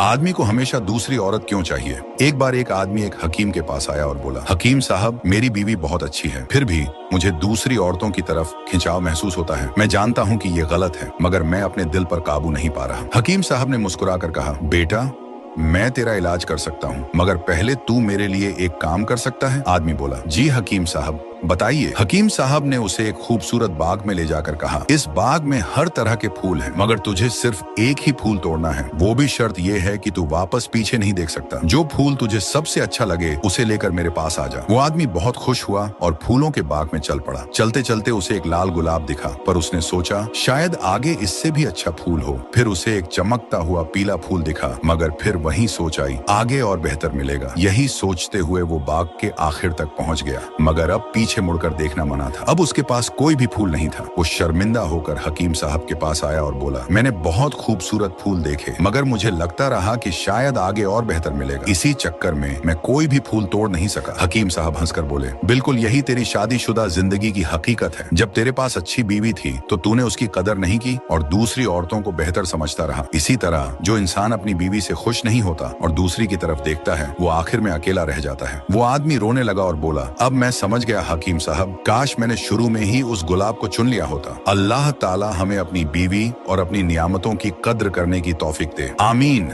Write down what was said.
आदमी को हमेशा दूसरी औरत क्यों चाहिए? एक बार एक आदमी एक हकीम के पास आया और बोला, हकीम साहब, मेरी बीवी बहुत अच्छी है, फिर भी मुझे दूसरी औरतों की तरफ खिंचाव महसूस होता है। मैं जानता हूँ कि ये गलत है, मगर मैं अपने दिल पर काबू नहीं पा रहा। हकीम साहब ने मुस्कुराकर कहा, बेटा, मैं तेरा इलाज कर सकता हूँ, मगर पहले तू मेरे लिए एक काम कर सकता है? आदमी बोला, जी हकीम साहब, बताइए। हकीम साहब ने उसे एक खूबसूरत बाग में ले जाकर कहा, इस बाग में हर तरह के फूल हैं, मगर तुझे सिर्फ एक ही फूल तोड़ना है। वो भी शर्त ये है कि तू वापस पीछे नहीं देख सकता। जो फूल तुझे सबसे अच्छा लगे उसे लेकर मेरे पास आ जा। वो आदमी बहुत खुश हुआ और फूलों के बाग में चल पड़ा। चलते चलते उसे एक लाल गुलाब दिखा, पर उसने सोचा शायद आगे इससे भी अच्छा फूल हो। फिर उसे एक चमकता हुआ पीला फूल दिखा, मगर फिर वही सोच आई, आगे और बेहतर मिलेगा। यही सोचते हुए वो बाग के आखिर तक पहुंच गया, मगर अब पीछे मुड़कर देखना मना था। अब उसके पास कोई भी फूल नहीं था। वो शर्मिंदा होकर हकीम साहब के पास आया और बोला, मैंने बहुत खूबसूरत फूल देखे, मगर मुझे लगता रहा कि शायद आगे और बेहतर मिलेगा। इसी चक्कर में मैं कोई भी फूल तोड़ नहीं सका। हकीम साहब हंसकर बोले, बिल्कुल यही तेरी शादीशुदा जिंदगी की हकीकत है। जब तेरे पास अच्छी बीवी थी तो तूने उसकी कदर नहीं की और दूसरी औरतों को बेहतर समझता रहा। इसी तरह जो इंसान अपनी बीवी से खुश नहीं होता और दूसरी की तरफ देखता है, वो आखिर में अकेला रह जाता है। वो आदमी रोने लगा और बोला, अब मैं समझ गया हकीम साहब, काश मैंने शुरू में ही उस गुलाब को चुन लिया होता। अल्लाह ताला हमें अपनी बीवी और अपनी नियामतों की कद्र करने की तौफीक दे। आमीन।